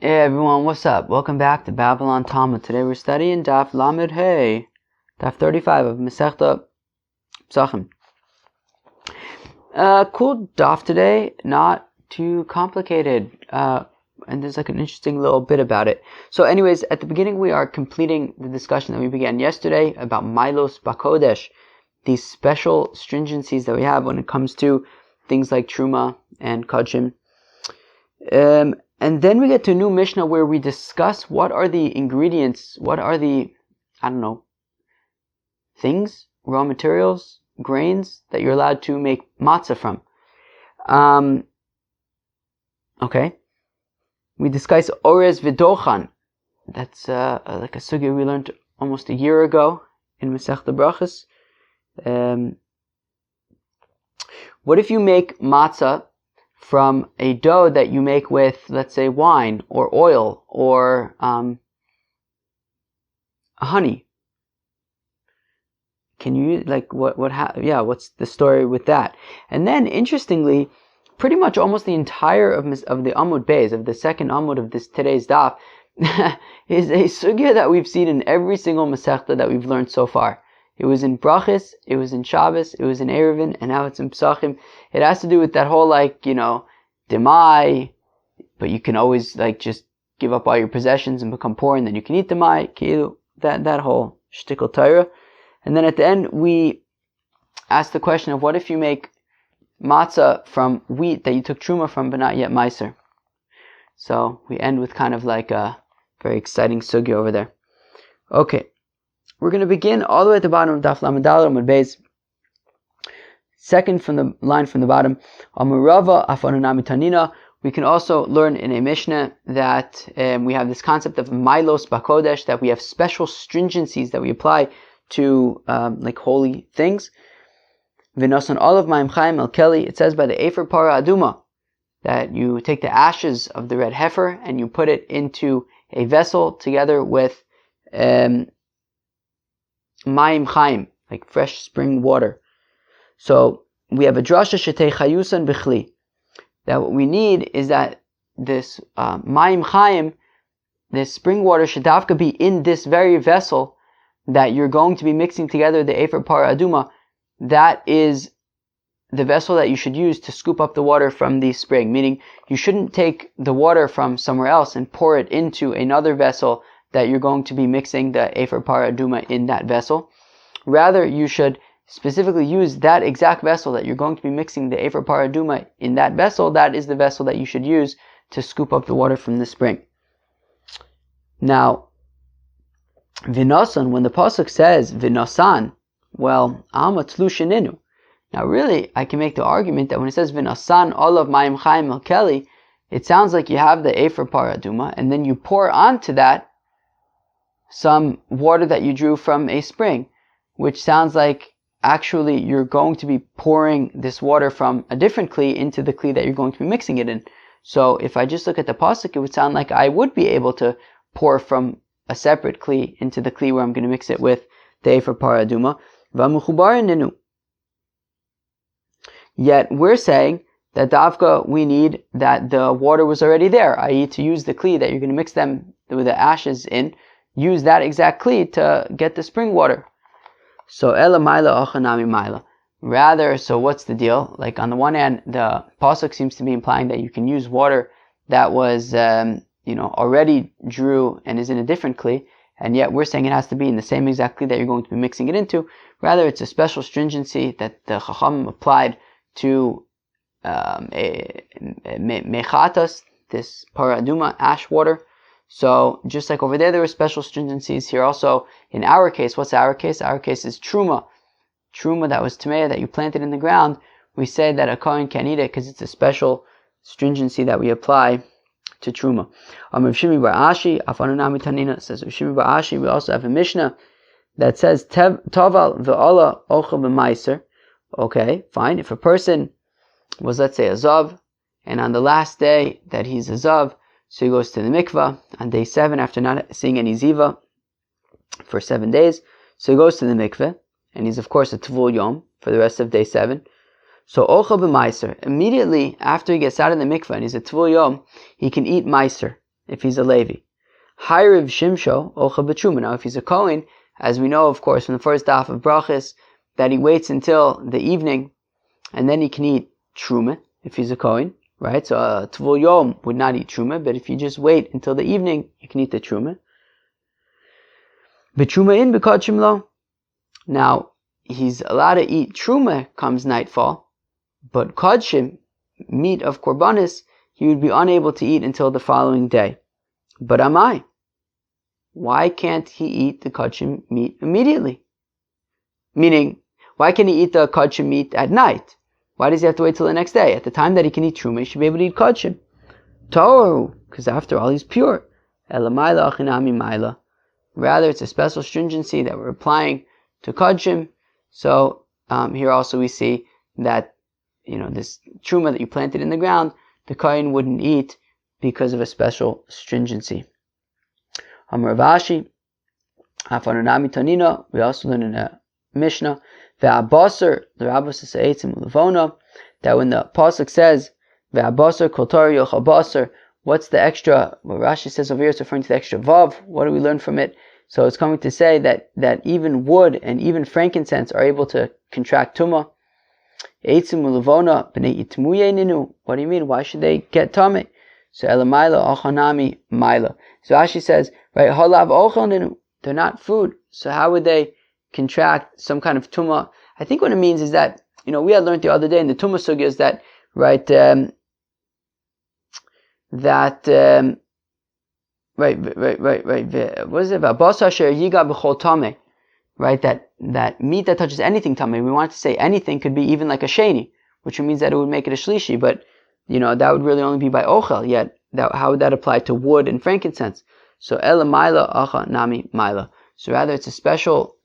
Hey everyone, what's up? Welcome back to Babylon Talmud. Today we're studying Daf Lamed Hey, Daf 35 of Masechta Pesachim. Cool Daf today, not too complicated, and there's like an interesting little bit about it. So anyways, at the beginning we are completing the discussion that we began yesterday about Milos Bakodesh, these special stringencies that we have when it comes to things like Truma and Kodshim. And then we get to a new Mishnah where we discuss what are the ingredients, what are the, things, raw materials, grains that you're allowed to make matzah from. Okay. We discuss Orez V'dochan. That's like a sugya we learned almost a year ago in Masechta Brachos. What if you make matzah from a dough that you make with, let's say, wine or oil or honey? Can you what's the story with that? And then, interestingly, pretty much almost the entire of the Amud Beis, of the second Amud of this today's daf, is a sugya that we've seen in every single Masechta that we've learned so far. It was in Brachos, it was in Shabbos, it was in Eruvin, and now it's in Pesachim. It has to do with that whole demai, but you can always just give up all your possessions and become poor, and then you can eat demai, that whole shtickle Torah. And then at the end we ask the question of what if you make matzah from wheat that you took truma from but not yet meiser. So we end with kind of like a very exciting sugya over there. Okay. We're going to begin all the way at the bottom of Daf Lamed Daled Amud Beis. Second from the line from the bottom. Amurava afanunami tanina. We can also learn in a Mishnah that we have this concept of Milos Bakodesh, that we have special stringencies that we apply to holy things. V'nosan olav ma'im chaim el keli. It says by the Efer Para Aduma that you take the ashes of the red heifer and you put it into a vessel together with Ma'im Chaim, like fresh spring water. So we have a drasha shetei chayusan b'chli. That what we need is that this Ma'im Chaim, this spring water, should dafka be in this very vessel that you're going to be mixing together the Efer Para Aduma. That is the vessel that you should use to scoop up the water from the spring. Meaning, you shouldn't take the water from somewhere else and pour it into another vessel that you're going to be mixing the Efer Para Aduma in that vessel. Rather, you should specifically use that exact vessel that you're going to be mixing the Efer Para Aduma in that vessel. That is the vessel that you should use to scoop up the water from the spring. Now, V'nosan, when the pasuk says V'nosan, well, Alma Tlushininu. Now really, I can make the argument that when it says V'nosan olav ma'im chaim el keli, it sounds like you have the Efer Para Aduma, and then you pour onto that some water that you drew from a spring, which sounds like actually you're going to be pouring this water from a different kli into the kli that you're going to be mixing it in. So if I just look at the pasuk, it would sound like I would be able to pour from a separate kli into the kli where I'm going to mix it with the Efer Para Aduma. Yet we're saying that davka, we need that the water was already there, i.e. to use the kli that you're going to mix them with the ashes in, use that exact kli to get the spring water. So ela maila ochanami maila. Rather, so what's the deal? Like on the one hand, the pasuk seems to be implying that you can use water that was already drew and is in a different kli, and yet we're saying it has to be in the same exact kli that you're going to be mixing it into. Rather, it's a special stringency that the Chacham applied to mechatas, this Para Aduma, ash water. So just like over there were special stringencies, here also in our case, what's our case? Our case is truma. Truma that was tamei, that you planted in the ground. We say that a kohen can eat it because it's a special stringency that we apply to truma. Rav Shimi bar Ashi, afanunami tanina, says Rav Shimi bar Ashi. We also have a Mishnah that says toval ve'ola ochel b'maiser. Okay, fine. If a person was, let's say, a zav, and on the last day that he's a zav, so he goes to the mikvah on day 7 after not seeing any ziva for 7 days. So he goes to the mikveh, and he's of course a tvul yom for the rest of day 7. So ochel b'maiser, immediately after he gets out of the mikveh and he's a tvul yom, he can eat maiser. if he's a Levi. Hayriv Shimsho Ocha B'Truma. Now, if he's a Kohen, as we know, of course, from the first daf of Brachas, that he waits until the evening, and then he can eat Truma, if he's a Kohen, right? So, Tvul Yom would not eat Truma, but if you just wait until the evening, you can eat the Truma. B'Truma in B'Kodshim Lo. Now, he's allowed to eat Truma comes nightfall, but Kodshim, meat of Korbanis, he would be unable to eat until the following day. But Amai, why can't he eat the Kodshim meat immediately? Meaning, why can't he eat the Kodshim meat at night? Why does he have to wait till the next day? At the time that he can eat Truma, he should be able to eat Kodshim. Toru, because after all, he's pure. Elamayla achinami maila. Rather, it's a special stringency that we're applying to Kodshim. So, here also we see that, this Truma that you planted in the ground, the Kohen wouldn't eat because of a special stringency. Amar Rav Afananami Tanina, we also learn in a Mishnah, Ve'abasar, the Rabbis say that when the pasuk says Ve'abasar kol Torah yochal basar, what's the extra? What Rashi says over here is referring to the extra vav. What do we learn from it? So it's coming to say that even wood and even frankincense are able to contract tumah. Eitzim u'levona b'nei itmuye ninu. What do you mean? Why should they get tumah? So elamayla achanami maila. So Rashi says, right, halav ochel ninu. They're not food. So how would they contract some kind of tumah? I think what it means is that, we had learned the other day in the tumah sugya is that, right, what is it? Right, that meat that touches anything tamei. We want to say anything could be even like a sheni, which means that it would make it a shlishi, but that would really only be by ochel. Yet, how would that apply to wood and frankincense? So ela maila acha nami maila. So rather, it's a special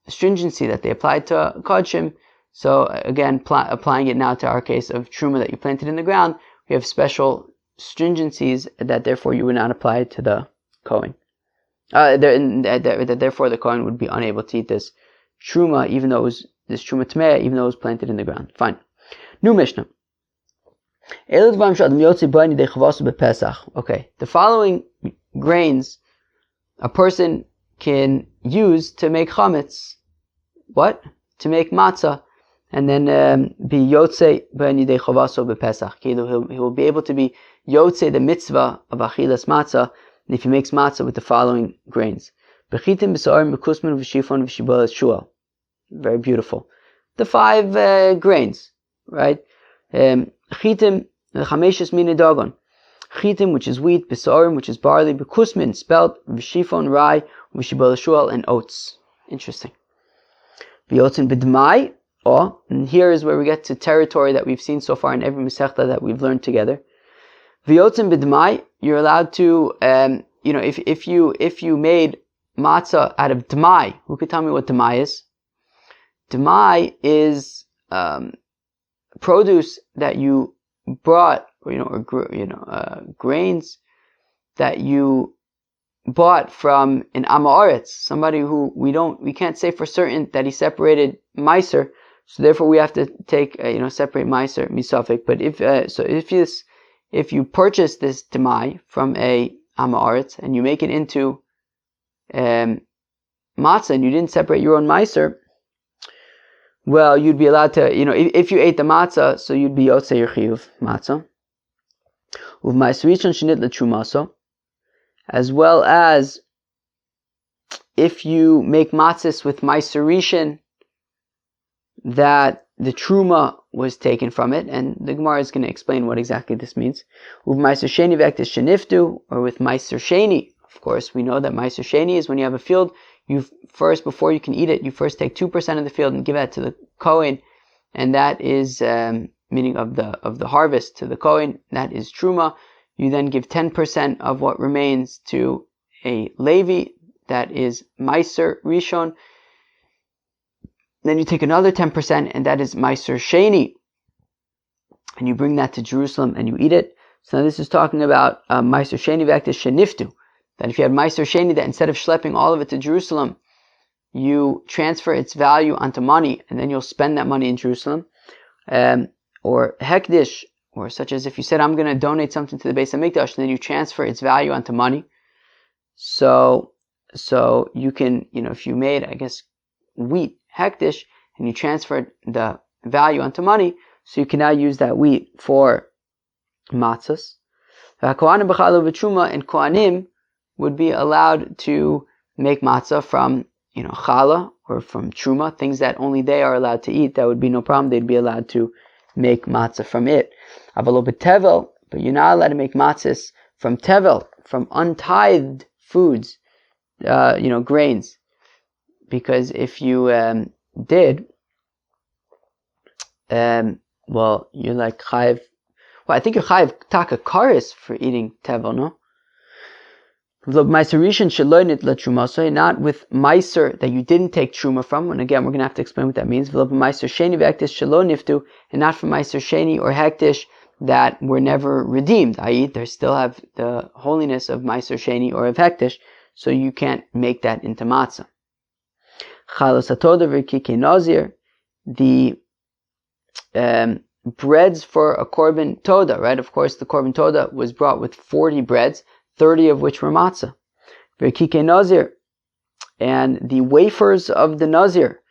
stringency that they applied to kodshim. So again, applying it now to our case of truma that you planted in the ground, we have special stringencies that therefore you would not apply to the Kohen. Therefore the Kohen would be unable to eat this truma, even though it was this truma tmeya, even though it was planted in the ground. Fine. New Mishnah. Okay, the following grains a person can use to make chametz. What? To make matzah. And then be yotze ben yidei chavaso bepesach. He will be able to be yotze the mitzvah of achilas matzah if he makes matzah with the following grains. Bechitim b'sa'arim b'kusman v'shifon v'shibol shual. Very beautiful. The 5 grains, right? Chitim chameshes mina dagon. Chitim, which is wheat, b'sa'arim, which is barley, b'kusman, spelt, v'shifon, rye, v'shibol shual, and oats. Interesting. V'yotzin b'dmai. And here is where we get to territory that we've seen so far in every Masechta that we've learned together. V'yotzim b'dmai, you're allowed to, if you made matzah out of dmai, who could tell me what dmai is? Dmai is produce that you brought, grains that you bought from an Amaretz, somebody who we can't say for certain that he separated Meiser. So therefore, we have to take, separate Meiser, Misafik. But if you purchase this Demai from a Amaretz and you make it into matzah and you didn't separate your own Meiser, well, you'd be allowed to, if you ate the matzah, so you'd be Yotzei your chiyuv matzah. Uv Meiser Rishon shenit l'trumaso, as well as if you make matzahs with Meiser Rishon, that the truma was taken from it, and the Gemara is going to explain what exactly this means. With Meiser Sheni v'ektis sheniftu, or with Meiser Sheni. Of course, we know that Meiser Sheni is when you have a field, before you can eat it, you first take 2% of the field and give that to the Kohen, and that is meaning of the harvest to the Kohen. That is truma. You then give 10% of what remains to a Levi, that is Meiser Rishon. Then you take another 10%, and that is Meiser Sheni, and you bring that to Jerusalem and you eat it. So now this is talking about Meiser Sheni v'ektis sheniftu, that if you have Meiser Sheni, that instead of schlepping all of it to Jerusalem, you transfer its value onto money, and then you'll spend that money in Jerusalem. Or Hekdish, or such as if you said, I'm going to donate something to the Beis HaMikdash, and then you transfer its value onto money. So you can, if you made, I guess, wheat, hektish, and you transferred the value onto money, so you can now use that wheat for matzahs. And Kohanim would be allowed to make matzah from, challah, or from truma, things that only they are allowed to eat. That would be no problem. They'd be allowed to make matzah from it. Tevel, but you're not allowed to make matzahs from tevel, from untithed foods, grains. Because if you did, you're like chayiv. Well, I think you're chayiv taka karis for eating tevel, no? Not with meiser that you didn't take truma from, and again we're going to have to explain what that means. And not from meiser sheni or hektish that were never redeemed, i.e. they still have the holiness of meiser sheni or of hektish, so you can't make that into matzah. The breads for a korban toda, right? Of course, the korban toda was brought with 40 breads, 30 of which were matzah. And the wafers of the nazir,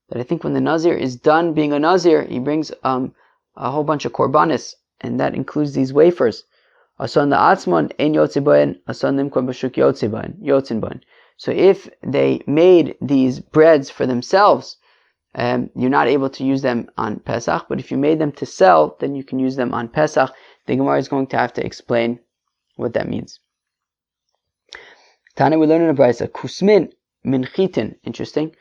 that I think when the nazir is done being a nazir, he brings a whole bunch of korbanis, and that includes these wafers. So if they made these breads for themselves, you're not able to use them on Pesach, but if you made them to sell, then you can use them on Pesach. The Gemara is going to have to explain what that means. Tana, we learn in a brayso, kusmin min chitin, interesting.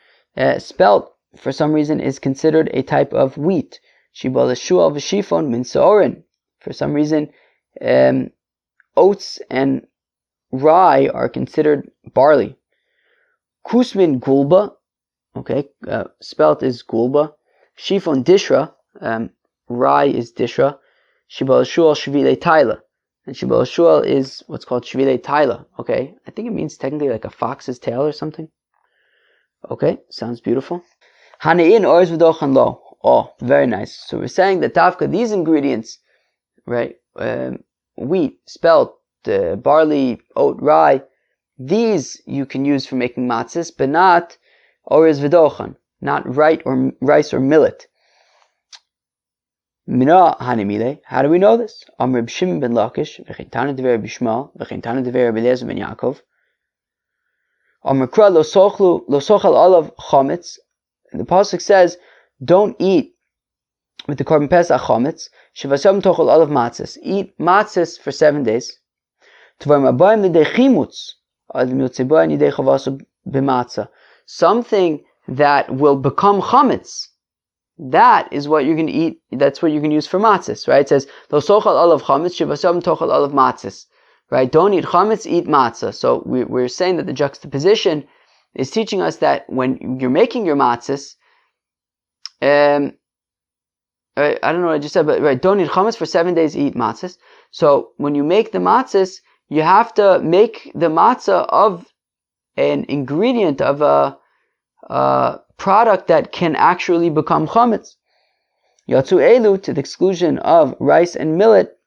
Spelt, for some reason, is considered a type of wheat. Shibal shual v'shifon min seorin. For some reason, oats and rye are considered barley. Kusmin gulba, okay, spelt is gulba. Shifon dishra, rye is dishra. Shibal shual shvilei taila. And Shibal Shual is what's called Shvilei Taila. Okay, I think it means technically like a fox's tail or something. Okay, sounds beautiful. Hanein orz v'dochan lo. Oh, very nice. So we're saying that tafka, these ingredients, right, wheat, spelt, barley, oat, rye, these you can use for making matzahs, but not orz v'dochan, not rice or millet. Mina hanimile. How do we know this? Amr Shimon ben Lakish, v'chintana dever bishmal, v'chintana dever b'lezer ben Yaakov. Amr kra lo sochal olav chametz. The pasuk says, don't eat with the korban pesach chametz. Shivasam tochal olav matzos. Eat matzos for 7 days. Tvar mabayim lidei chimutz ad mitzibay nidei chavasu b'matzah. Something that will become chametz. That is what you're going to eat. That's what you're going to use for matzahs, right? It says, "Lo sochal olav chametz, shivasam tochal olav matzahs." Right? Don't eat chametz, eat matzah. So we're saying that the juxtaposition is teaching us that when you're making your matzahs, I don't know what I just said, but right, don't eat chametz for 7 days, eat matzahs. So when you make the matzahs, you have to make the matzah of an ingredient of a product that can actually become chametz. Yatsu elu, to the exclusion of rice and millet,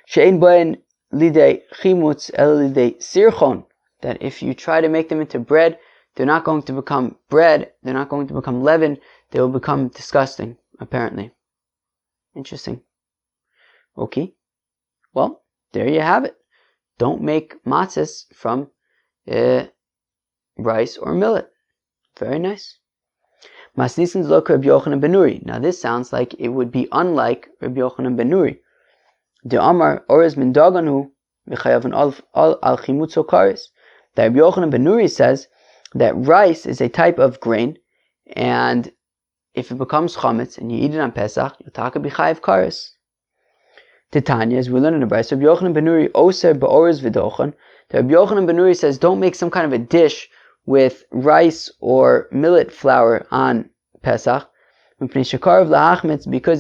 she'ein bain lidei chimutz el lidei sirchon, that if you try to make them into bread, they're not going to become bread, they're not going to become leaven, they will become disgusting, apparently. Interesting. Okay. Well, there you have it. Don't make matzahs from rice or millet. Very nice. Now this sounds like it would be unlike Rabbi Yochanan ben Nuri. The Amar Orez min Daganu v'chayavon al chimutzo kares. That Rabbi Yochanan ben Nuri says that rice is a type of grain, and if it becomes chametz and you eat it on Pesach, you'll taka b'chayav kares. Titania, as we learn in the Brayso, Rabbi Yochanan ben Nuri oser ba'orez v'dochan. That Rabbi Yochanan ben Nuri says don't make some kind of a dish with rice or millet flour on Pesach, because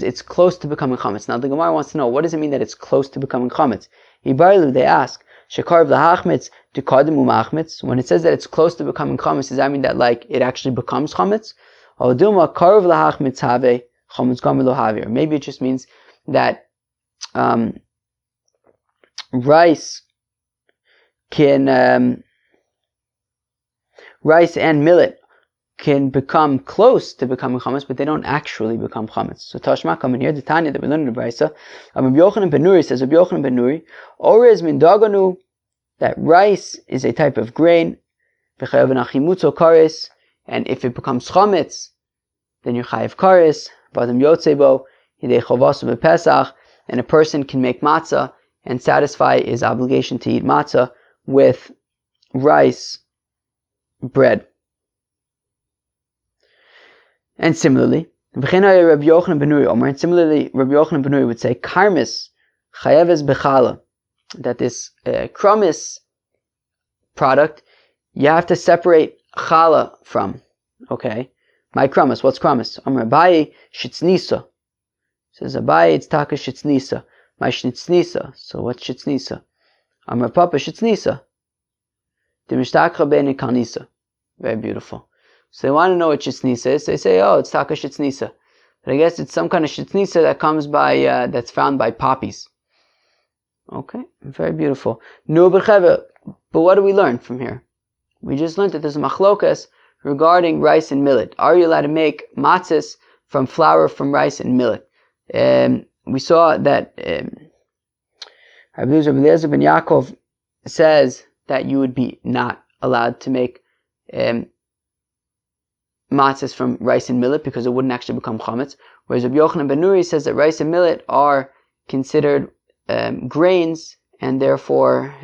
it's close to becoming chametz. Now the Gemara wants to know, what does it mean that it's close to becoming chametz? They ask, when it says that it's close to becoming chametz, does that mean that like it actually becomes chametz? Or maybe it just means that rice and millet can become close to becoming chametz, but they don't actually become chametz. So Tashma coming here, the Tanya that we learned in the Brisa, Rabbi Yochanan ben Nuri says, Rabbi Yochanan ben Nuri, Orez min daganu, that rice is a type of grain, v'chayav nachimutzo kares, and if it becomes chametz, then you're chayav kares, v'adam yotzebo, yidei chavasu b'pesach, and a person can make matzah and satisfy his obligation to eat matzah with rice bread. And similarly, Rabbi Yochanan ben Nuri Omer, and similarly, Rabbi Yochanan ben Nuri would say, Karmis chayeves bechala, that this kramis product, you have to separate chala from. Okay, my kramis, what's kramis? Omer Abaye shitznisa. Says Abaye, it's taka shitznisa. My shitznisa. So what's shitznisa? Omer Papa shitznisa. Dimishtakha ben kanisa. Very beautiful. So they want to know what shitznisa is. They say, oh, it's taka shitznisa. But I guess it's some kind of shitznisa that comes by, that's found by poppies. Okay, very beautiful. But what do we learn from here? We just learned that there's a machlokas regarding rice and millet. Are you allowed to make matzahs from flour from rice and millet? We saw that Rabbi Eliezer ben Yaakov says that you would be not allowed to make matzahs from rice and millet because it wouldn't actually become chametz. Whereas Rabbi Yochanan ben Nuri says that rice and millet are considered grains, and therefore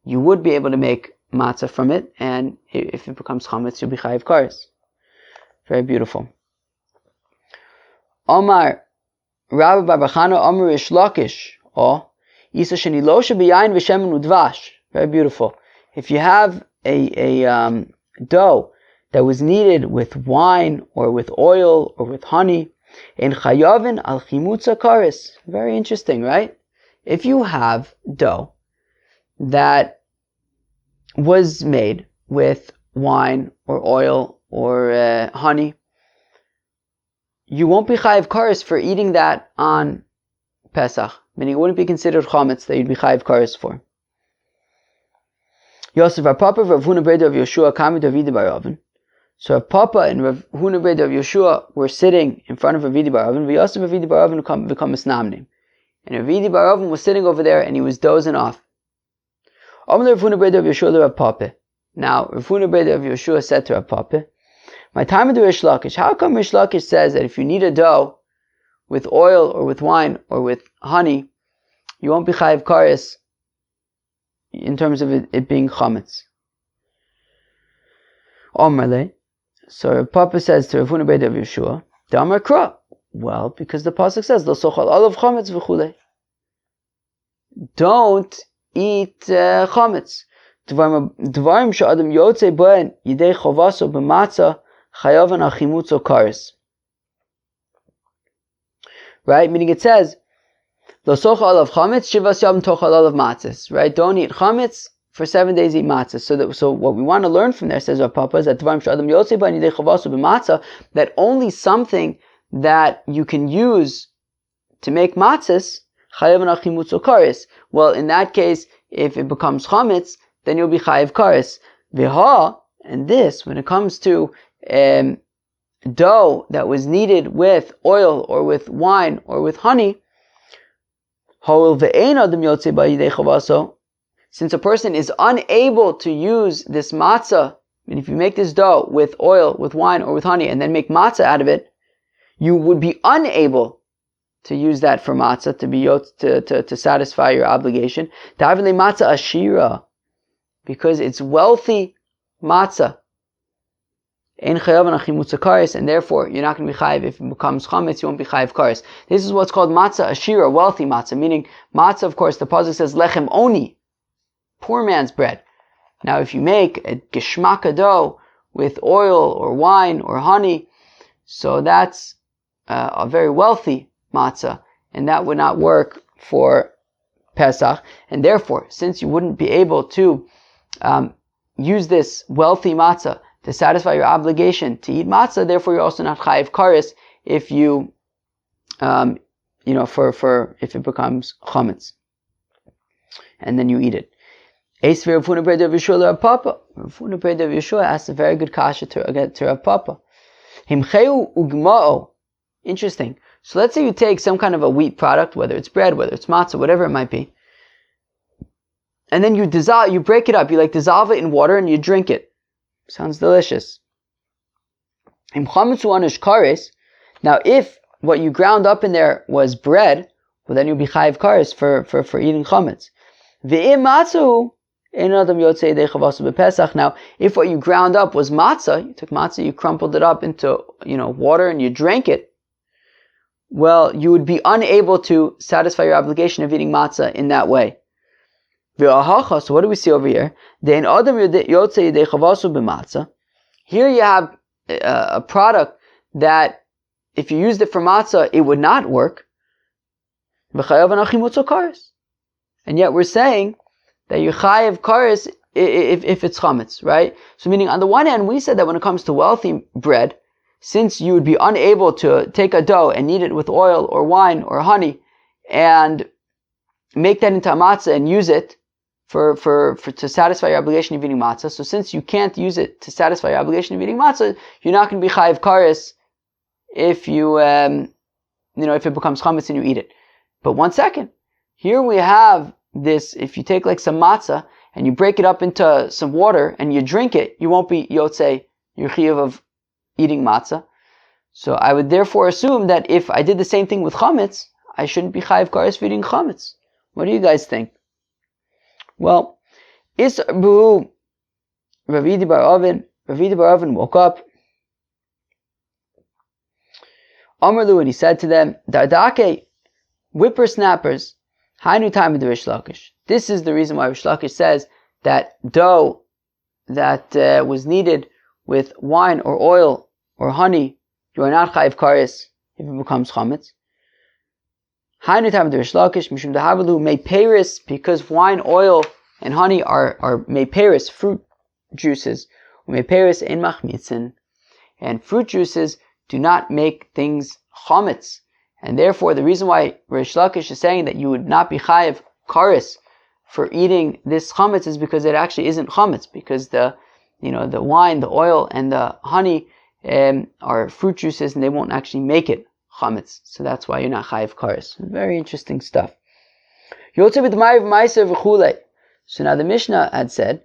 you would be able to make matzah from it, and if it becomes chametz, you'll be chayiv kares. Very beautiful. Omar Rabbi Bar Bachana Omar Ish Lakish, or Isa Sheni Losha B'Yayin V'Shemen Udvash. Very beautiful. If you have a dough that was kneaded with wine or with oil or with honey, in chayavin al chimutza kares. Very interesting, right? If you have dough that was made with wine or oil or honey, you won't be chayiv kares for eating that on Pesach. Meaning it wouldn't be considered chametz that you'd be chayiv kares for. Yosef Rav Papa Rav Huna Breda of Yeshua Kami Davidi Bar Oven. So Rav Papa and Rav Huna Breda of Yeshua were sitting in front of Ravidi Bar Oven. Yosef Ravidi Bar Oven become Misnamnim. And Ravidi Bar Oven was sitting over there and he was dozing off. Omer Rav Huna Breda of Yeshua Rav Papa. Now Rav Huna Breda of Yeshua said to Rav Papa, my time of the Rish Lakish, how come Rish Lakish says that if you knead a dough with oil or with wine or with honey, you won't be chayiv kares in terms of it being chametz? Omerle. So Rav Papa says to Rav Huna Breda of Yeshua, Damar Kra. Well, because the pasuk says, Lo sochal olav chametz v'chulei. Don't eat chametz. Dvarim she'adam yotzei b'en yidei chovaso b'matzah chayavan achimutzo kares. Right? Meaning it says, Lo sochal olav chametz shivas yom tochal olav matzahs. Right? Don't eat chametz. For 7 days eat matzah. So what we want to learn from there, says our Papa, is that that only something that you can use to make matzahs, well, in that case, if it becomes chametz, then you'll be chayiv kares. V'ha, and this, when it comes to dough that was kneaded with oil or with wine or with honey, since a person is unable to use this matzah, and if you make this dough with oil, with wine, or with honey, and then make matzah out of it, you would be unable to use that for matzah, to satisfy your obligation. Davile matzah ashira, because it's wealthy matzah. And therefore, you're not going to be chayiv. If it becomes chametz, you won't be chayiv kares. This is what's called matzah ashira, wealthy matzah, meaning matzah, of course, the pasuk says lechem oni, poor man's bread. Now, if you make a geshmaka dough with oil or wine or honey, so that's a very wealthy matzah, and that would not work for Pesach. And therefore, since you wouldn't be able to use this wealthy matzah to satisfy your obligation to eat matzah, therefore you're also not chayiv kares if you for if it becomes chametz, and then you eat it. Rav Huna ber Rav Yeshua asked a very good kasha to Rav Papa. Himcheu ugma'o. Interesting. So let's say you take some kind of a wheat product, whether it's bread, whether it's matzah, whatever it might be, and then you break it up, you dissolve it in water and you drink it. Sounds delicious. Now if what you ground up in there was bread, well then you'll be chayiv kares for eating chametz. Now, if what you ground up was matzah, you took matzah, you crumpled it up into water and you drank it, well, you would be unable to satisfy your obligation of eating matzah in that way. So what do we see over here? Here you have a product that if you used it for matzah, it would not work. And yet we're saying that you chayev kares if it's chametz, right? So meaning on the one hand, we said that when it comes to wealthy bread, since you would be unable to take a dough and knead it with oil or wine or honey and make that into a matzah and use it to satisfy your obligation of eating matzah. So since you can't use it to satisfy your obligation of eating matzah, you're not going to be chayiv kares if you, if it becomes chametz and you eat it. But one second, here we have this, if you take some matzah and you break it up into some water and you drink it, you won't be yotzei your chiyuv of eating matzah. So I would therefore assume that if I did the same thing with chametz, I shouldn't be chayiv kares for eating chametz. What do you guys think? Well, Ravidi bar Oven woke up. Amrlu, and he said to them, Dardake, whippersnappers, hainu time of the Rish Lakish. This is the reason why Rish Lakish says that dough that was kneaded with wine or oil or honey, you are not chayiv kares if it becomes chametz. Hainu time of the Rish Lakish, mishum dehavalu mei peris, because wine, oil, and honey are mei peris, fruit juices. Mei peris ein machmitzin, and fruit juices do not make things chametz. And therefore, the reason why Rish Lakish is saying that you would not be chayiv kares for eating this chametz is because it actually isn't chametz, because the wine, the oil, and the honey are fruit juices, and they won't actually make it chametz. So that's why you're not chayiv kares. Very interesting stuff. So now the Mishnah had said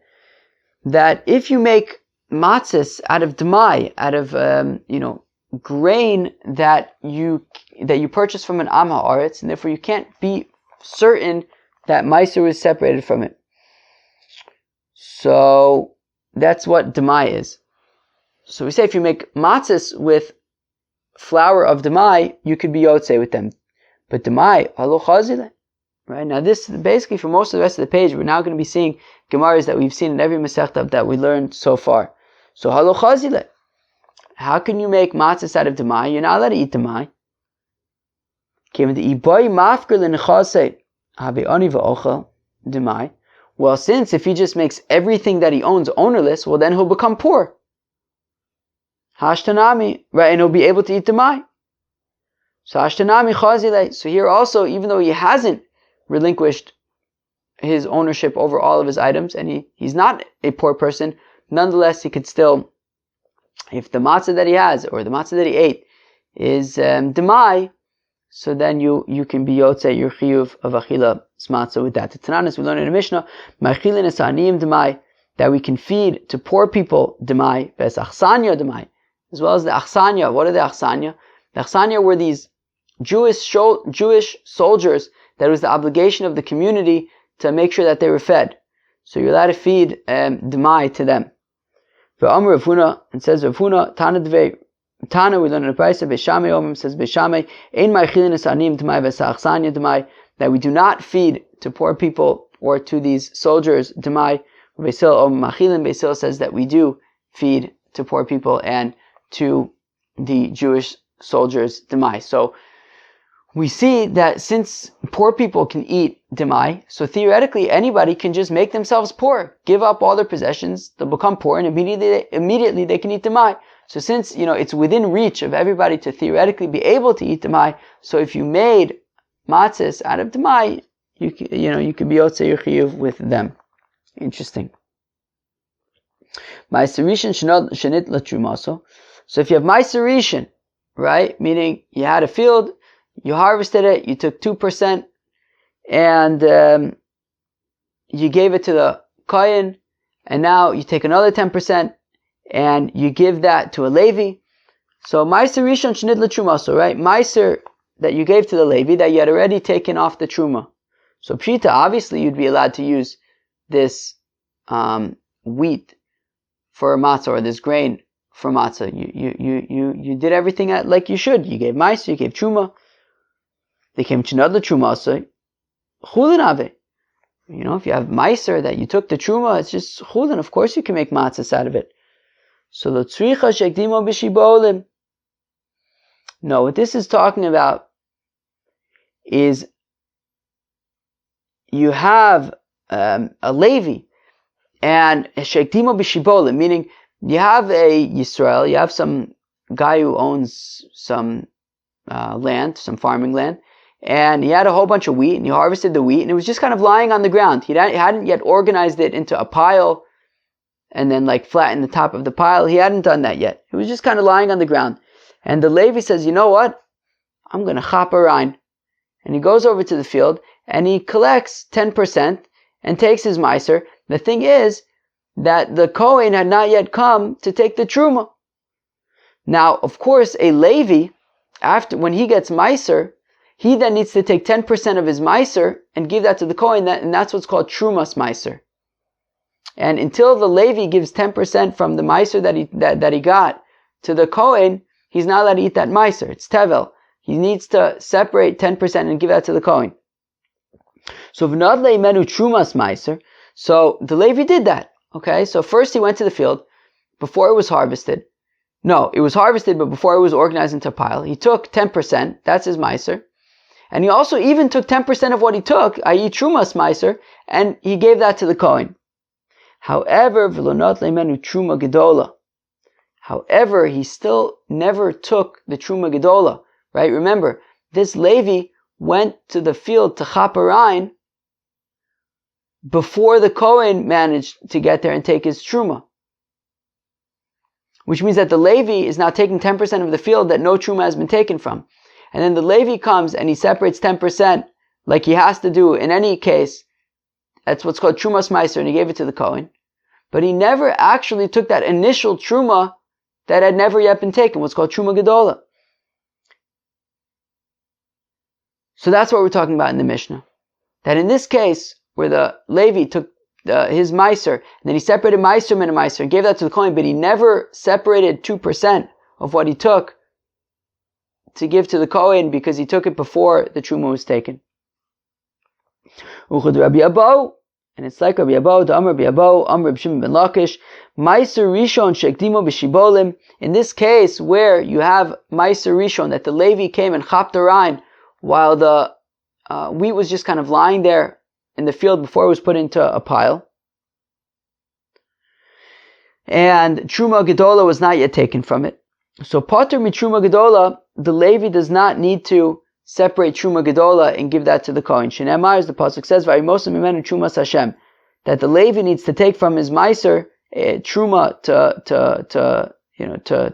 that if you make matzahs out of demai, out of grain that you purchase from an am haaretz, and therefore you can't be certain that meiser is separated from it. So that's what demai is. So we say if you make matzahs with flour of demai, you could be yotzei with them. But demai, halo chazile. Right? Now this, basically for most of the rest of the page, we're now going to be seeing gemaras that we've seen in every Masechta that we learned so far. So halo chazile. How can you make matzahs out of demai? You're not allowed to eat demai. Well, since if he just makes everything that he owns ownerless, well then he'll become poor. Hashtanami, right, and he'll be able to eat demai. So hashtanami chazile. So here also, even though he hasn't relinquished his ownership over all of his items, and he's not a poor person, nonetheless he could still, if the matzah that he has, or the matzah that he ate, is demai, so then you can be yotzei your chiyuv of achila smatzah with that. Tananas, we learn in the Mishnah, ma'achilin es aniyim demai, that we can feed to poor people demai, ves achsanya demai, as well as the achsanya. What are the achsanya? The achsanya were these Jewish soldiers that was the obligation of the community to make sure that they were fed. So you're allowed to feed demai to them. Amr Rav Huna, and says Rav Huna, Tana, we learn in the price of Beishamai Omrim, says Beishamai, Ein ma'achilin es aniyim demai ves achsanya demai, that we do not feed to poor people or to these soldiers demai. Beisil says that we do feed to poor people and to the Jewish soldiers demai. So we see that since poor people can eat demai, so theoretically anybody can just make themselves poor, give up all their possessions, they'll become poor, and immediately they can eat demai. So since it's within reach of everybody to theoretically be able to eat demai, so if you made matzahs out of Demai, you could be Yotzei your Chiyuv with them. Interesting. Ma'aser Rishon shenit l'trumaso. So if you have Ma'aser Rishon, right, meaning you had a field, you harvested it, you took 2%, and you gave it to the Kohen, and now you take another 10%, and you give that to a Levi. So Ma'aser Rishon shenit l'trumaso, right? Ma'aser that you gave to the Levi that you had already taken off the Truma. So Pshita, obviously you'd be allowed to use this wheat for a matzah, or this grain for matzah. You did everything like you should. You gave Ma'aser, you gave Truma. They came Chinad l'Trumasa, Chulin Ave. If you have Ma'aser that you took the Truma, it's just Chulin. Of course you can make matzahs out of it. So lo tzricha shekdimo b'shibolim. No, what this is talking about is you have a Levi and a shekdimo b'shibolim, meaning you have a Yisrael, you have some guy who owns some land, some farming land, and he had a whole bunch of wheat, and he harvested the wheat, and it was just kind of lying on the ground. He hadn't yet organized it into a pile and then flatten the top of the pile. He hadn't done that yet. It was just kind of lying on the ground. And the Levi says, you know what? I'm going to chop a rind. And he goes over to the field and he collects 10% and takes his Ma'aser. The thing is that the Kohen had not yet come to take the Truma. Now, of course, a Levi, when he gets Ma'aser, he then needs to take 10% of his Ma'aser and give that to the Kohen, and that's what's called Trumas Ma'aser. And until the Levi gives 10% from the Ma'aser that he got to the Kohen, he's not allowed to eat that Ma'aser. It's Tevel. He needs to separate 10% and give that to the Kohen. So v'nadlei menu Trumas Ma'aser. So the Levi did that. Okay, so first he went to the field before it was harvested. No, it was harvested, but before it was organized into a pile. He took 10%. That's his Ma'aser. And he also even took 10% of what he took, i.e. Trumas Ma'aser, and he gave that to the Kohen. However, v'lonot leimenu Truma Gedola. However, he still never took the Truma Gedola, right? Remember, this Levi went to the field to chop a rind before the Kohen managed to get there and take his Truma. Which means that the Levi is now taking 10% of the field that no Truma has been taken from. And then the Levi comes and he separates 10% like he has to do in any case. That's what's called Trumas Ma'aser, and he gave it to the Kohen. But he never actually took that initial Truma that had never yet been taken, what's called Truma Gedola. So that's what we're talking about in the Mishnah. That in this case, where the Levi took his Ma'aser, and then he separated Ma'aser min a Ma'aser, and gave that to the Kohen, but he never separated 2% of what he took to give to the Kohen because he took it before the Truma was taken. Uchad Rabbi Abo, and it's like Rabbi Abo, the Amr Rabbi Abo, Amr Rabbi Shimon ben Lakish, Ma'aser Rishon shekdimo b'shibolim. In this case, where you have Ma'aser Rishon, that the Levi came and chopped the rind while the wheat was just kind of lying there in the field before it was put into a pile, and Truma Gedola was not yet taken from it. So Pater mi Truma Gedola, the Levi does not need to separate Truma Gedola and give that to the Kohen. Shneimar, as the pasuk says, "Vayimosim mimenu Trumas Hashem," that the Levi needs to take from his Ma'aser Truma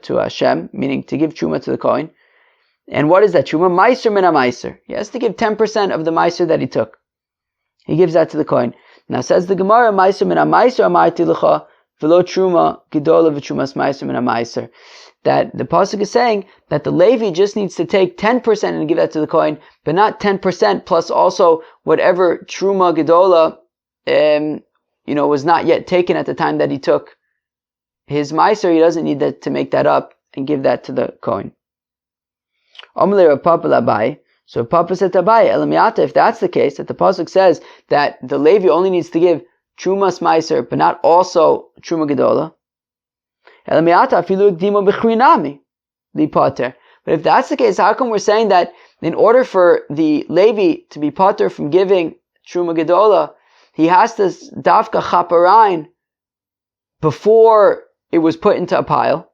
to Hashem, meaning to give Truma to the Kohen. And what is that Truma? Ma'aser min a Ma'aser. He has to give 10% of the Ma'aser that he took. He gives that to the Kohen. Now says the Gemara, Ma'aser min a Ma'aser amarti lecha v'lo Truma Gedola v'Trumas Ma'aser min a Ma'aser. That the pasuk is saying that the Levi just needs to take 10% and give that to the Kohen, but not 10% plus also whatever Truma Gedola, was not yet taken at the time that he took his Ma'aser. He doesn't need that to make that up and give that to the Kohen. So Papa said to Abai, Elamiata, if that's the case, that the pasuk says that the Levi only needs to give Trumas Ma'aser, but not also Truma Gedola. But if that's the case, how come we're saying that in order for the Levi to be pater from giving Truma Gedola, he has to dafka chaparain before it was put into a pile?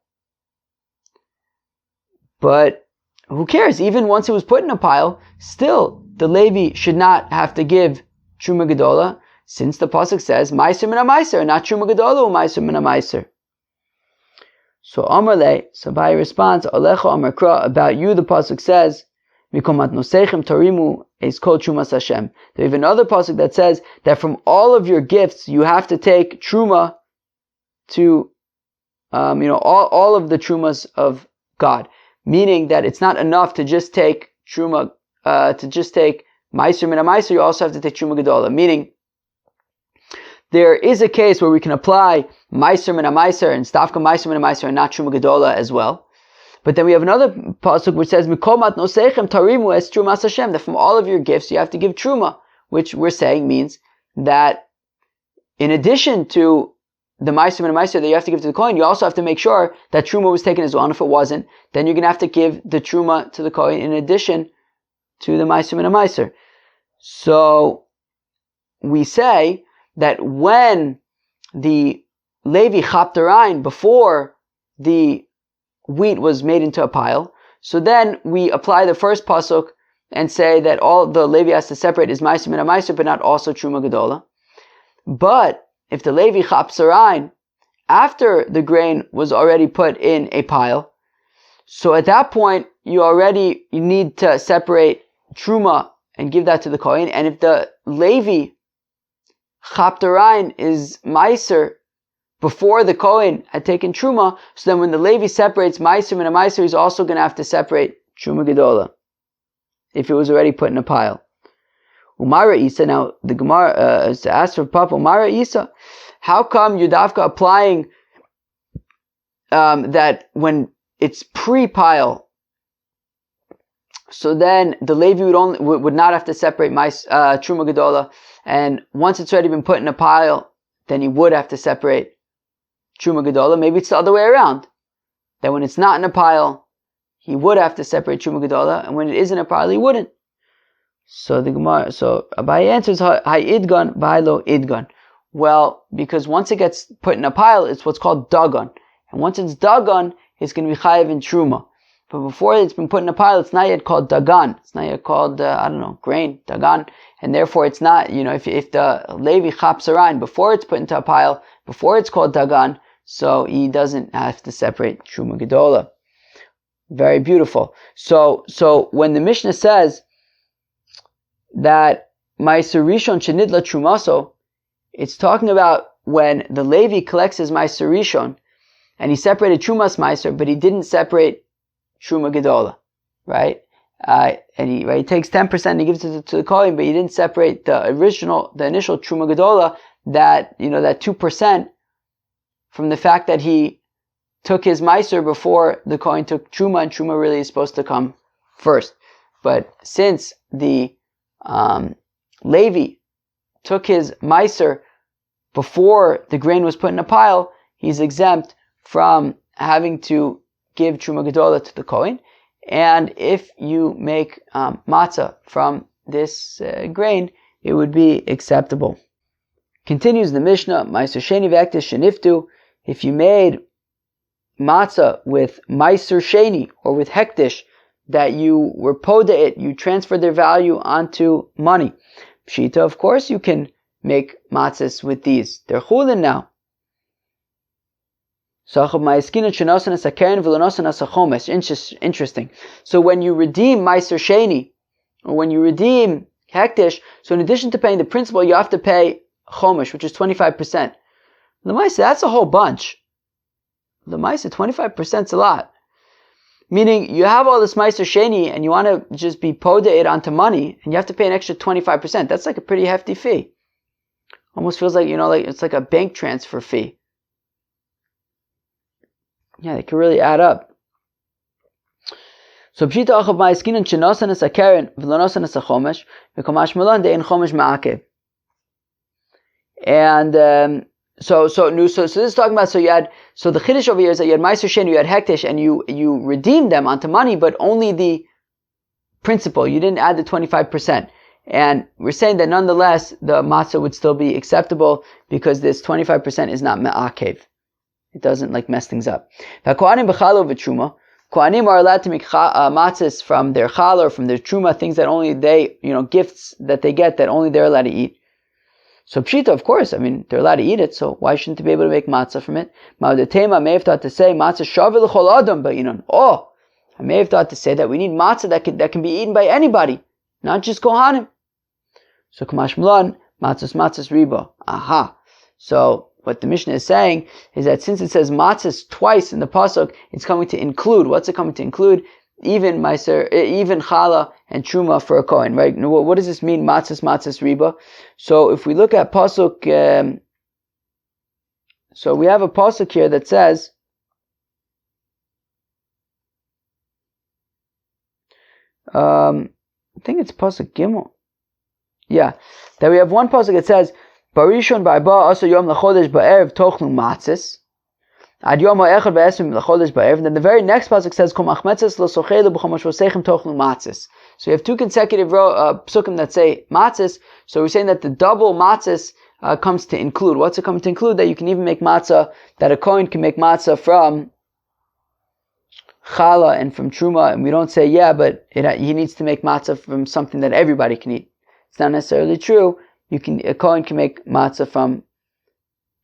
But who cares? Even once it was put in a pile, still the Levi should not have to give Truma Gedola, since the pasuk says Meiser Min HaMeiser, not Truma Gedola or Meiser Min HaMeiser. So Amarle, so Abaye responds, Alecha Amar Kra, about you the pasuk says, Mikomat Nosechem Tarimu is called Trumas Hashem. There is another pasuk that says that from all of your gifts you have to take Truma to, all of the Trumas of God. Meaning that it's not enough to just take Truma, to just take Meiser Min HaMeiser, you also have to take Truma Gedola. Meaning, there is a case where we can apply Meiser Min HaMeiser and Stavka Meiser Min HaMeiser and not Truma Gedola as well. But then we have another pasuk which says, Mikomat Nosechem Tarimu es Trumas Hashem, that from all of your gifts you have to give Truma, which we're saying means that in addition to the Meiser Min HaMeiser that you have to give to the Kohen, you also have to make sure that Truma was taken as well. And if it wasn't, then you're going to have to give the Truma to the Kohen in addition to the Meiser Min HaMeiser. So we say that when the Levi Chapterain, before the wheat was made into a pile, so then we apply the first pasuk and say that all the Levi has to separate is Meiser Min HaMeiser, but not also Truma Gedola. But if the Levi Chapterain, after the grain was already put in a pile, so at that point you need to separate Truma and give that to the Kohen. And if the Levi Chapterain is Meiser before the Kohen had taken Truma, so then when the Levi separates Meiser Min HaMeiser, he's also going to have to separate Truma Gedola if it was already put in a pile. Umara Isa, now the Gemara asks for Papa, Umara Isa, how come Yudavka applying that when it's pre-pile, so then the Levi would not have to separate Truma Gedola, and once it's already been put in a pile, then he would have to separate Truma Gedola. Maybe it's the other way around. That when it's not in a pile, he would have to separate Truma Gedola, and when it is in a pile, he wouldn't. So the Gemara, Abaye answers, Hai idgan, Bailo idgan. Well, because once it gets put in a pile, it's what's called dagon. And once it's dagon, it's going to be chayiv in Truma. But before it's been put in a pile, it's not yet called dagan. It's not yet called, grain, dagan. And therefore it's not, if the Levi Chapterain, before it's put into a pile, before it's called dagan, so he doesn't have to separate Truma Gedola. Very beautiful. So when the Mishnah says that Meiser Rishon Shenidla Trumaso, it's talking about when the Levi collects his Meiser Rishon, and he separated Trumas Meiser, but he didn't separate Truma Gedola, right? And he takes 10% and he gives it to the Kohen, but he didn't separate the initial Truma Gedola, that 2%, from the fact that he took his Meiser before the Kohen took Truma, and Truma really is supposed to come first. But since the Levi took his Meiser before the grain was put in a pile, he's exempt from having to give Truma Gedola to the Kohen. And if you make matzah from this grain, it would be acceptable. Continues the Mishnah, Meiser Sheni V'Hektish Sheniftu, if you made matzah with Meiser Sheni, or with Hektish, that you were poda it, you transferred their value onto money. Pshita, of course, you can make matzahs with these. They're chulin now. Interesting. So when you redeem Meiser Sheni, or when you redeem Hektish, so in addition to paying the principal, you have to pay Chomesh, which is 25%. L'maisa, that's a whole bunch. L'maisa, 25% is a lot. Meaning, you have all this Meiser Sheni, and you want to just be poda it onto money, and you have to pay an extra 25%. That's like a pretty hefty fee. Almost feels like, it's like a bank transfer fee. Yeah, they can really add up. So Pshita Achav Ma'askinan Shenosan Es HaKeren V'Lonosan Es HaChomesh V'Komash Milan De'en Chomesh Ma'akev. And so this is talking about, so the Chiddush over here is that you had Meiser Sheni, you had Hektish, and you redeemed them onto money, but only the principal. You didn't add the 25%. And we're saying that nonetheless, the matzah would still be acceptable because this 25% is not me'akev. It doesn't mess things up. Kohanim are allowed to make matzahs from their challah or from their truma, things that only they, gifts that they get that only they're allowed to eat. So pshita, of course, they're allowed to eat it, so why shouldn't they be able to make matzah from it? Ma'odetema may have thought to say matzah shavil l'chol adam ba'inon. Oh, I may have thought to say that we need matzah that can be eaten by anybody, not just kohanim. So kamash malan matzahs riba. Aha. So what the Mishnah is saying is that since it says matzahs twice in the pasuk, it's coming to include. What's it coming to include? Even challah and truma for a kohen, right? What does this mean? Matzahs riba. So if we look at pasuk, so we have a pasuk here that says, I think it's pasuk Gimel. Yeah, that we have one pasuk that says, Barishon ba'arba asa yom lachodesh ba'erev tochlu matzis. Ad yom ha'echad ba'esrim lachodesh ba'erev. And then the very next pasuk says, Kom achmetzes l'sochelu b'chomash v'seichem tochlu matzis. So we have two consecutive psukim that say matzis. So we're saying that the double matzis comes to include. What's it coming to include? That you can even make matzah, that a kohen can make matzah from challah and from truma. And we don't say, but he needs to make matzah from something that everybody can eat. It's not necessarily true. A kohen can make matzah from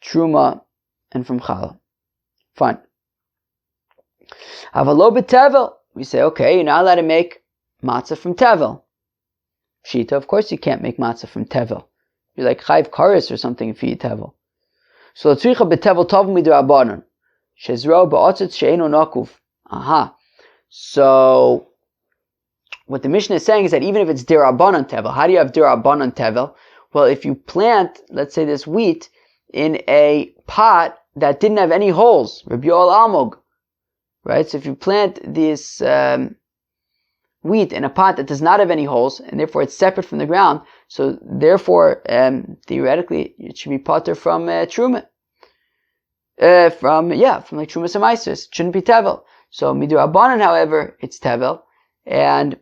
truma and from challah. Fine. Avalo b'tevel. We say, okay, you're not allowed to make matzah from tevel. Shita, of course you can't make matzah from tevel. You're like chayv karis or something if you eat tevel. So l'tzricha b'tevel tov midrabanan. Shezro ba'otzitz she'eno nakuf. Aha. So what the Mishnah is saying is that even if it's dirabanan tevel, how do you have dirabanan tevel? Well, if you plant, let's say this wheat, in a pot that didn't have any holes, Rabbi Yoel Almog, right? So if you plant this wheat in a pot that does not have any holes, and therefore it's separate from the ground, so therefore, theoretically, it should be potter from truma. From like truma samaisis. It shouldn't be tevel. So midirabanan, however, it's tevel, and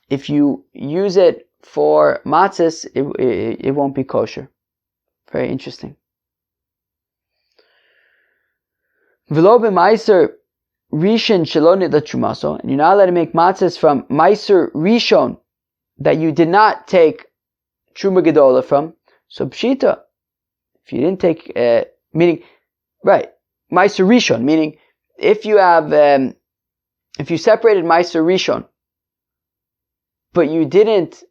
if you use it for matzahs, it won't be kosher. Very interesting. V'lo b'maiser rishon shelo nidlat trumaso, and you're not allowed to make matzahs from maiser rishon that you did not take truma gedola from. So pshita, if you didn't take, meaning, right, maiser rishon, meaning if you have, if you separated maiser rishon, but you didn't,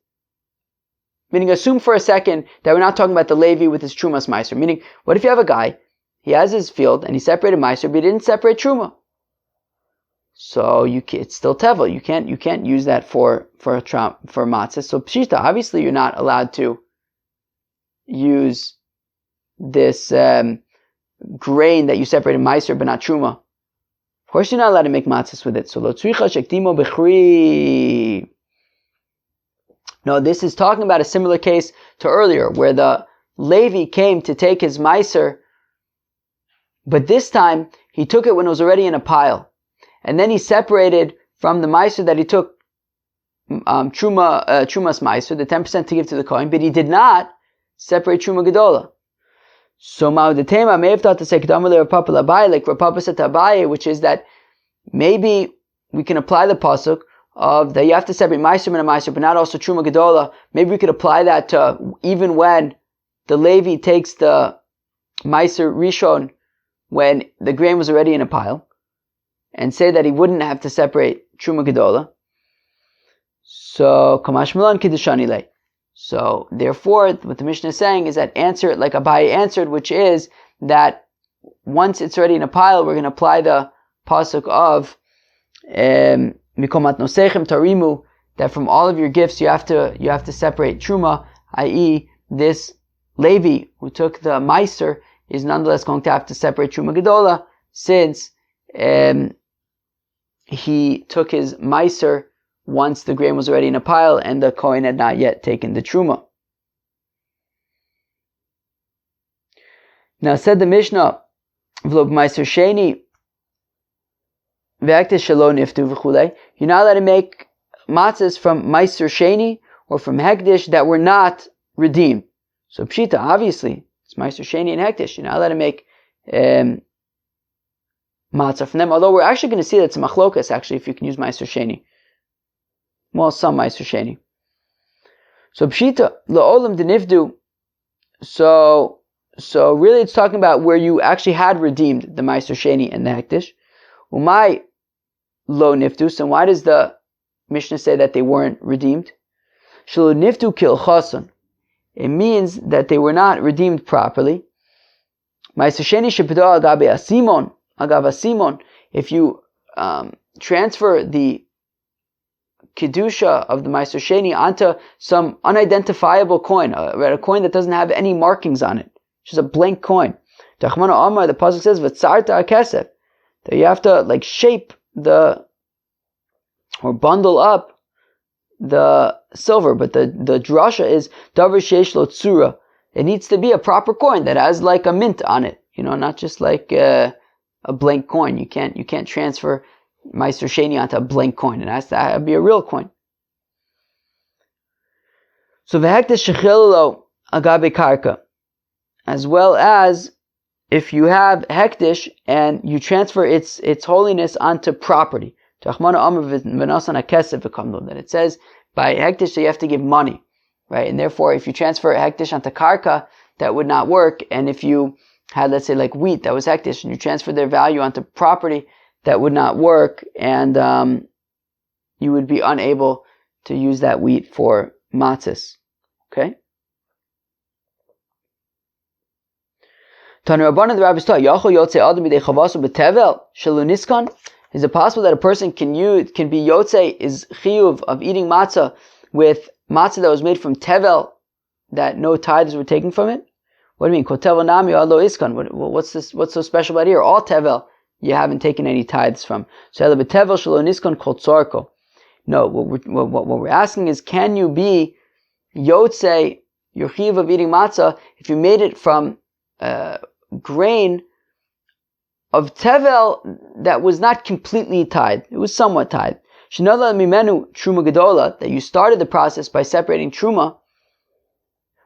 meaning assume for a second that we're not talking about the Levi with his Trumas Meiser. Meaning, what if you have a guy, he has his field, and he separated Meiser, but he didn't separate Truma. So it's still Tevel. You can't use that for matzah. So Pshita, obviously you're not allowed to use this grain that you separated Meiser, but not Truma. Of course you're not allowed to make matzahs with it. So Lo Tzricha Shektimo Bechri. No, this is talking about a similar case to earlier, where the Levi came to take his meiser, but this time he took it when it was already in a pile, and then he separated from the meiser that he took trumas meiser, the 10% to give to the kohen, but he did not separate truma gedola. So Ma'odetema may have thought to say Kedamale Rapapa Labai, like Rapapa said to Abaye, which is that maybe we can apply the pasuk of that you have to separate Meiser and a Meiser, but not also Truma Gedola. Maybe we could apply that to even when the Levi takes the Meiser Rishon when the grain was already in a pile, and say that he wouldn't have to separate Truma Gedola. So, Kamash Milan Kiddushani Le. So, therefore, what the Mishnah is saying is that answer it like Abaye answered, which is that once it's already in a pile, we're going to apply the pasuk of Mikomat nosechem tarimu, that from all of your gifts you have to separate truma, i.e., this Levi who took the meiser is nonetheless going to have to separate truma gedola, since he took his meiser once the grain was already in a pile and the kohen had not yet taken the truma. Now said the Mishnah, v'lo b'meiser sheni you're not allowed to make matzahs from Meiser Sheni or from Hekdish that were not redeemed. So Pshita, obviously, it's Meiser Sheni and Hekdish. You're not allowed to make matzah from them. Although we're actually going to see that it's a machlokas, actually, if you can use Meiser Sheni. Well, some Meiser Sheni. So Pshita, La'olam Denifdu. So really it's talking about where you actually had redeemed the Meiser Sheni and the Hektish. Umay Lo Niftus. And why does the Mishnah say that they weren't redeemed? Shelo Niftu Kil Chason. It means that they were not redeemed properly. Meiser Sheni Shepedo Agabe Asimon. Agav Asimon. If you transfer the Kedusha of the Meiser Sheni onto some unidentifiable coin, a coin that doesn't have any markings on it, just a blank coin. The pasuk says, "V'tzarta akesef," that you have to shape or bundle up the silver. But the drasha is davar sheish lo tzura. It needs to be a proper coin that has a mint on it. Not just a blank coin. You can't transfer Meiser Sheni onto a blank coin. It has to be a real coin. So v'hektish shechilelo agabe karka, as well as if you have hektish and you transfer its holiness onto property. That it says by hektish that you have to give money, right? And therefore, if you transfer hektish onto karka, that would not work. And if you had, let's say, wheat that was hektish, and you transfer their value onto property, that would not work, and you would be unable to use that wheat for matzahs. Okay? Is it possible that a person can be yotze, is chiyuv of eating matzah with matzah that was made from tevel, that no tithes were taken from it? What do you mean? Kotevel nami alo iskan. What's so special about here? All tevel you haven't taken any tithes from. So tevel shelo niskan kol tzorko. No, what we're asking is, can you be yotze, your chiyuv of eating matzah, if you made it from grain of tevel that was not completely tied? It was somewhat tied. Shenala mimenu truma gedola, that you started the process by separating truma.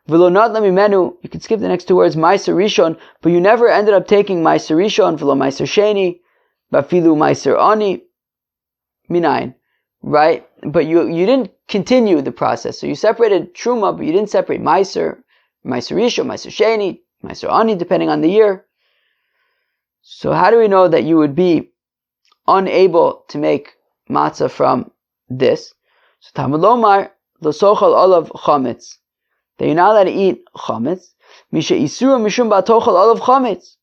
V'lo nadla mimenu, you could skip the next two words, meiser rishon, but you never ended up taking meiser rishon, v'lo meiser sheni, bafilu meiser ani, minayin, right? But you didn't continue the process. So you separated truma, but you didn't separate meiser rishon, meiser sheni, meiser ani, depending on the year. So how do we know that you would be unable to make matzah from this? So Talmud Lomar lo sochal olav chametz, that you're not allowed to eat chametz. Misha isura mishum batochal olav chametz,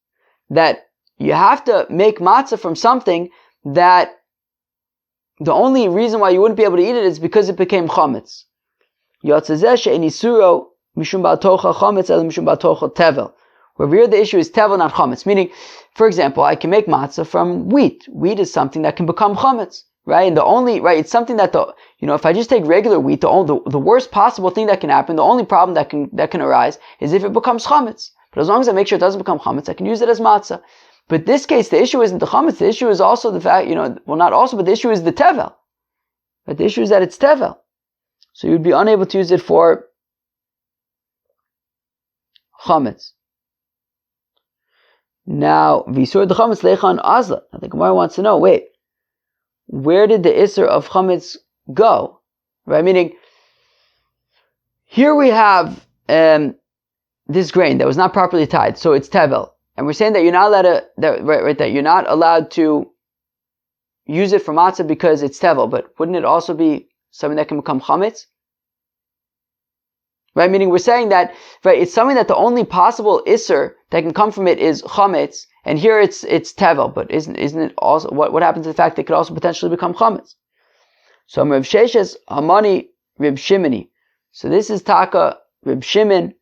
that you have to make matzah from something that the only reason why you wouldn't be able to eat it is because it became chametz. Yotzezeh she'en isuro mishum batochal chametz el mishum batochal tevel. Where here the issue is tevel, not chametz. Meaning, for example, I can make matzah from wheat. Wheat is something that can become chametz, right? And it's something that if I just take regular wheat, the worst possible thing that can happen, the only problem that can arise is if it becomes chametz. But as long as I make sure it doesn't become chametz, I can use it as matzah. But in this case, the issue isn't the chametz. The issue is also the fact, not also, but the issue is the tevel. But the issue is that it's tevel. So you'd be unable to use it for chametz. Now, Visur the Chametz Lechan Azla. Now the Gemara wants to know, wait, where did the Isser of Chametz go? Right? Meaning, here we have this grain that was not properly tied, so it's tevel. And we're saying that you're not allowed that you're not allowed to use it for matzah because it's tevel, but wouldn't it also be something that can become chametz? Right, meaning we're saying that it's something that the only possible isser that can come from it is chametz, and here it's tevel. But isn't it also what happens to the fact that it could also potentially become chametz? So Rav Sheshes Hamani Reb Shimoni. So this is Taka Reb Shimon,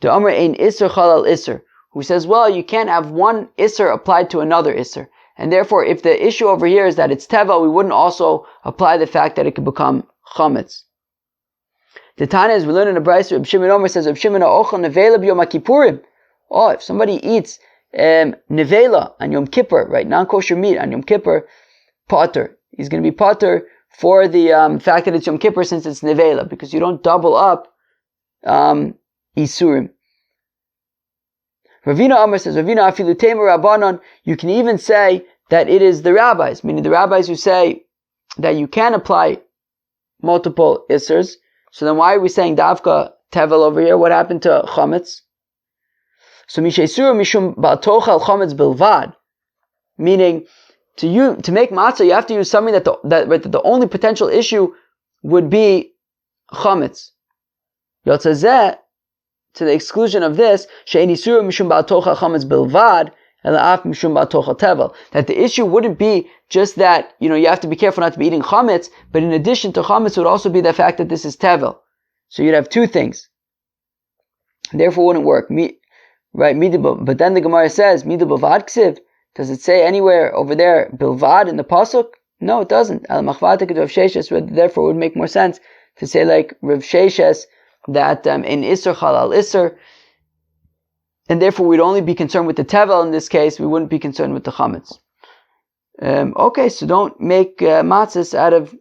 the Amr ein isser chalal isser, who says, well, you can't have one isser applied to another isser, and therefore, if the issue over here is that it's tevel, we wouldn't also apply the fact that it could become chametz. The Tana is we learn in a brayso. Reb Shimon Omer says, Reb Shimon ochel nevela b'yom kippurim. Oh, if somebody eats nevela on Yom Kippur, right, non-kosher meat on Yom Kippur, potter. He's going to be potter for the fact that it's Yom Kippur since it's nevela, because you don't double up isurim. Ravina Omer says, Ravina afilu temer rabbanon. You can even say that it is the rabbis, meaning the rabbis who say that you can apply multiple isers. So then why are we saying davka tevel over here? What happened to chametz? So mishaisuru mishum ba'tochal chametz bilvad, meaning to make matzah you have to use something that the only potential issue would be chametz. Yotzazeh, to the exclusion of this, she'en isuru mishum ba'tochal chametz bilvad, ela'af mishum ba'tochal tevel. That the issue wouldn't be just that, you have to be careful not to be eating chametz, but in addition to chametz would also be the fact that this is tevel. So you'd have two things. Therefore it wouldn't work. But then the Gemara says, Mida b'vad ksiv. Does it say anywhere over there, bilvad in the pasuk? No, it doesn't. Therefore it would make more sense to say like Rav Sheshes, that in Isser Halal Isser, and therefore we'd only be concerned with the tevel in this case, we wouldn't be concerned with the chametz. Okay, so don't make matzahs out of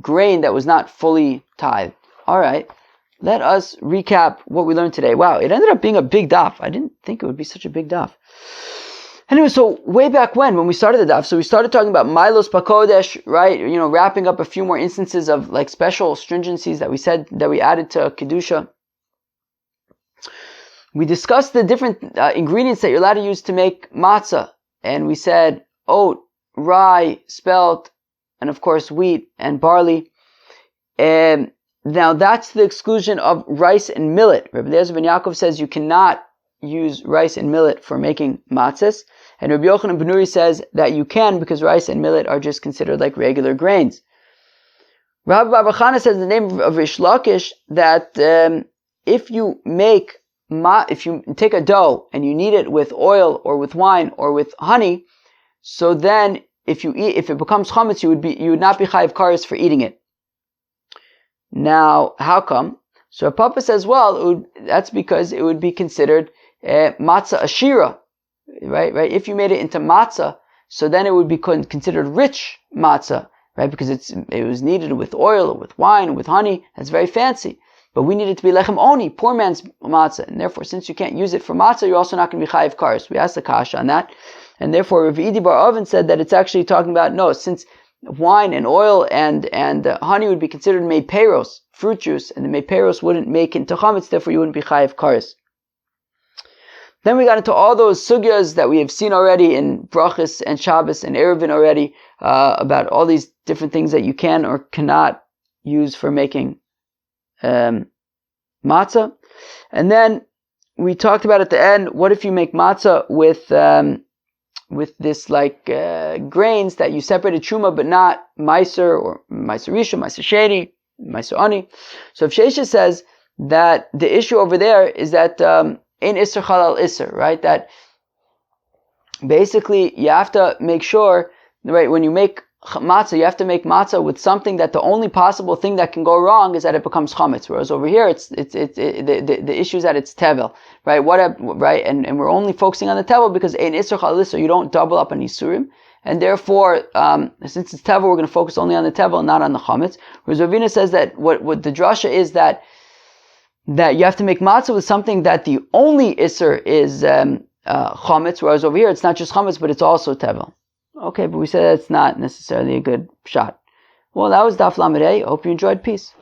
grain that was not fully tithed. Alright, let us recap what we learned today. Wow, it ended up being a big daf. I didn't think it would be such a big daf. Anyway, so way back when we started the daf, so we started talking about Milos Pakodesh, right? Wrapping up a few more instances of like special stringencies that we said that we added to Kedusha. We discussed the different ingredients that you're allowed to use to make matzah. And we said oat, rye, spelt, and of course wheat and barley. And now that's the exclusion of rice and millet. Rabbi Eliezer ben Yaakov says you cannot use rice and millet for making matzahs. And Rabbi Yochanan ben Nuri says that you can because rice and millet are just considered like regular grains. Rabbi Baba Chana says in the name of Rish Lakish that if you take a dough and you knead it with oil or with wine or with honey, so then if it becomes chametz, you would not be chayiv kares for eating it. Now, how come? So Papa says, well, that's because it would be considered matzah ashira, right? If you made it into matzah, so then it would be considered rich matzah, right? Because it was kneaded with oil or with wine or with honey. That's very fancy. But we need it to be lechem oni, poor man's matzah. And therefore, since you can't use it for matzah, you're also not going to be chayiv kares. We asked the kasha on that. And therefore, Rav Idi Bar Oven said that it's actually talking about, no, since wine and oil and honey would be considered meiperos, fruit juice, and the meiperos wouldn't make into chametz, therefore you wouldn't be chayiv kares. Then we got into all those sugyas that we have seen already in brachas and Shabbos and Eruvin already, about all these different things that you can or cannot use for making matzah. And then we talked about at the end, what if you make matzah with this like grains that you separated truma but not meiser or meiser rishon, meiser sheni, meiser ani. So if Shesha says that the issue over there is that in isser halal isser, right? That basically you have to make sure, right, when you make matzah, you have to make matzah with something that the only possible thing that can go wrong is that it becomes chametz. Whereas over here, the issue is that it's tevel, right? Right? And we're only focusing on the tevel because in isser halal isser, you don't double up on isurim. And therefore, since it's tevel, we're going to focus only on the tevel, not on the chametz. Whereas Ravina says that what the drasha is that you have to make matzah with something that the only isser is chametz, whereas over here it's not just chametz, but it's also tevel. Okay, but we said that's not necessarily a good shot. Well, that was Daf Lamed Hey. I hope you enjoyed. Peace.